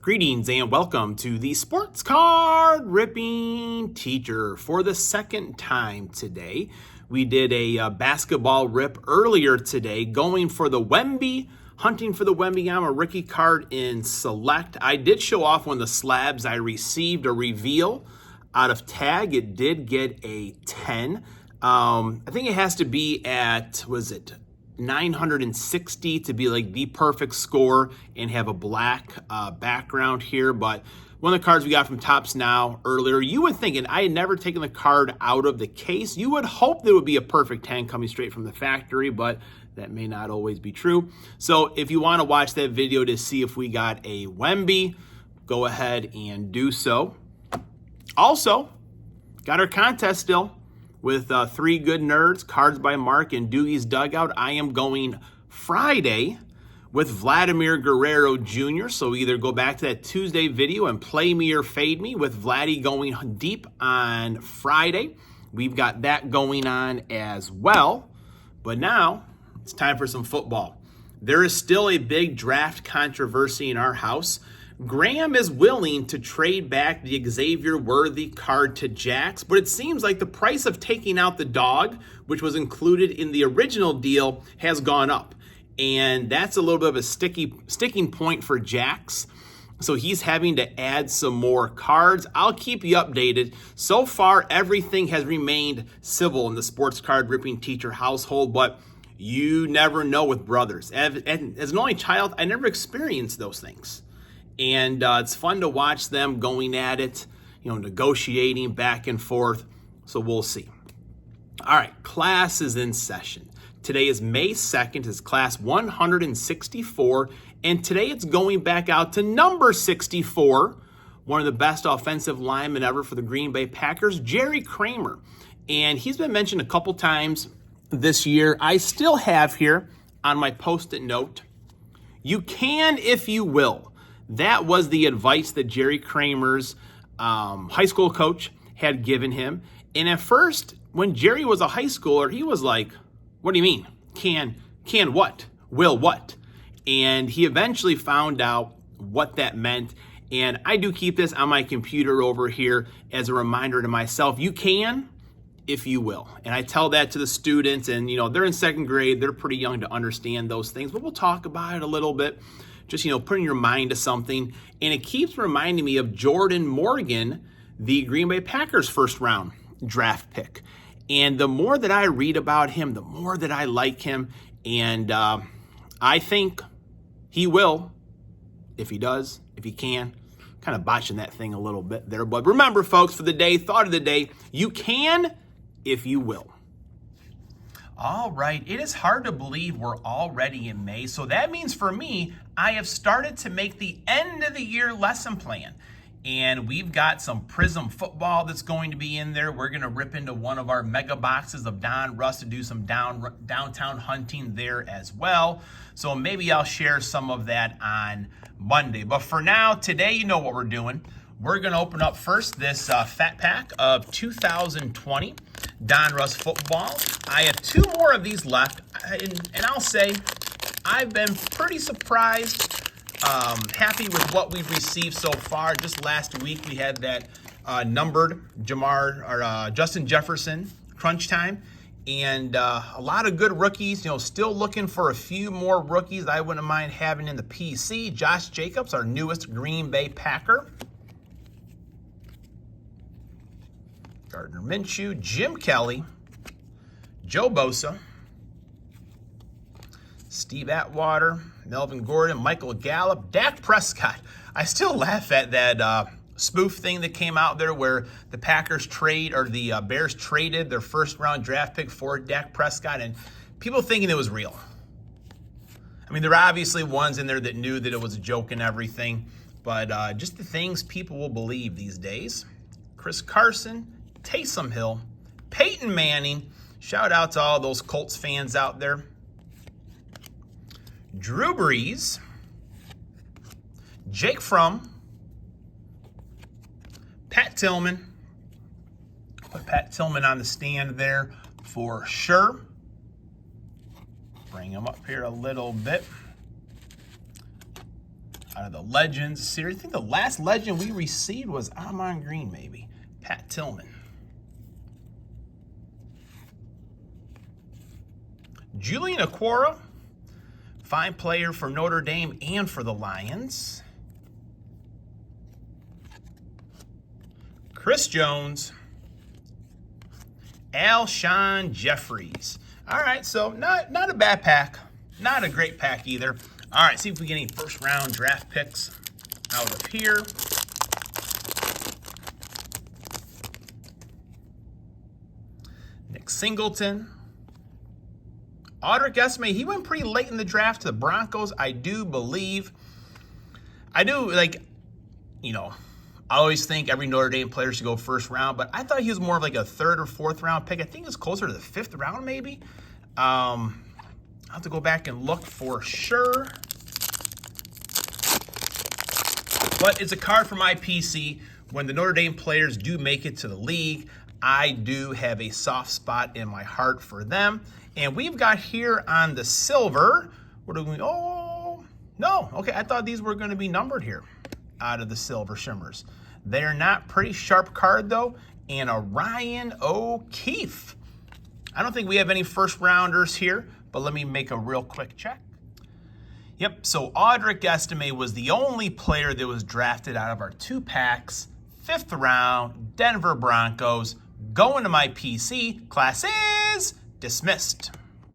Greetings and welcome to the Sports Card Ripping Teacher. For the second time today, we did a basketball rip earlier today, going for the Wemby, hunting for the Wembanyama rookie card in Select. I did show off one of the slabs I received, a reveal out of tag. It did get a 10. I think it has to be at, 960 to be like the perfect score and have a black background here. But one of the cards we got from Topps Now earlier, you would think, and I had never taken the card out of the case, you would hope there would be a perfect 10 coming straight from the factory, but that may not always be true. So if you want to watch that video to see if we got a Wemby, go ahead and do so. Also, got our contest still with Three Good Nerds, Cards by Mark, and Doogie's Dugout. I am going Friday with Vladimir Guerrero Jr. So either go back to that Tuesday video and play me or fade me with Vladdy going deep on Friday. We've got that going on as well. But now it's time for some football. There is still a big draft controversy in our house. Graham is willing to trade back the Xavier Worthy card to Jax, but it seems like the price of taking out the dog, which was included in the original deal, has gone up. And that's a little bit of a sticking point for Jax. So he's having to add some more cards. I'll keep you updated. So far, everything has remained civil in the Sports Card Ripping Teacher household, but you never know with brothers. As an only child, I never experienced those things. And it's fun to watch them going at it, negotiating back and forth. So we'll see. All right, class is in session. Today is May 2nd. It's class 164. And today it's going back out to number 64, one of the best offensive linemen ever for the Green Bay Packers, Jerry Kramer. And he's been mentioned a couple times this year. I still have here on my Post-it note, you can if you will. That was the advice that Jerry Kramer's high school coach had given him. And at first, when Jerry was a high schooler, he was like, what do you mean? Can what? Will what? And he eventually found out what that meant. And I do keep this on my computer over here as a reminder to myself, you can if you will. And I tell that to the students, and they're in second grade, they're pretty young to understand those things, but we'll talk about it a little bit. Just, putting your mind to something. And it keeps reminding me of Jordan Morgan, the Green Bay Packers first round draft pick. And the more that I read about him, the more that I like him. And I think he will, if he does, if he can. Kind of botching that thing a little bit there. But remember, folks, for the day, thought of the day, you can if you will. All right, it is hard to believe we're already in May, so that means for me, I have started to make the end of the year lesson plan. And we've got some Prism football that's going to be in there. We're going to rip into one of our mega boxes of Donruss to do some downtown hunting there as well. So maybe I'll share some of that on Monday. But for now, today, you know what we're doing. We're going to open up first this fat pack of 2020 Donruss football. I have two more of these left, and I'll say I've been pretty surprised, happy with what we've received so far. Just last week we had that numbered Justin Jefferson crunch time, and a lot of good rookies. Still looking for a few more rookies I wouldn't mind having in the PC. Josh Jacobs, our newest Green Bay Packer. Gardner Minshew, Jim Kelly, Joe Bosa, Steve Atwater, Melvin Gordon, Michael Gallup, Dak Prescott. I still laugh at that spoof thing that came out there where the Packers the Bears traded their first round draft pick for Dak Prescott, and people thinking it was real. I mean, there are obviously ones in there that knew that it was a joke and everything, but just the things people will believe these days. Chris Carson, Taysom Hill, Peyton Manning. Shout out to all those Colts fans out there. Drew Brees, Jake Fromm, Pat Tillman. Put Pat Tillman on the stand there for sure. Bring him up here a little bit. Out of the Legends series. I think the last Legend we received was Amon Green, maybe. Pat Tillman. Julian Okwara. Fine player for Notre Dame and for the Lions. Chris Jones. Alshon Jeffries. All right, so not a bad pack. Not a great pack either. All right, see if we get any first round draft picks out of here. Nick Singleton. Audric Esme, he went pretty late in the draft to the Broncos, I do believe. I do, like, you know, I always think every Notre Dame player should go first round, but I thought he was more of like a third or fourth round pick. I think it's closer to the fifth round, maybe. I'll have to go back and look for sure. But it's a card for my PC. When the Notre Dame players do make it to the league, I do have a soft spot in my heart for them. And we've got here on the silver, what are we, oh, no. Okay, I thought these were going to be numbered here out of the silver shimmers. They're not. Pretty sharp card, though. And a Ryan O'Keefe. I don't think we have any first rounders here, but let me make a real quick check. Yep, so Audric Estime was the only player that was drafted out of our 2 packs. 5th round, Denver Broncos. Going to my PC. Class is dismissed.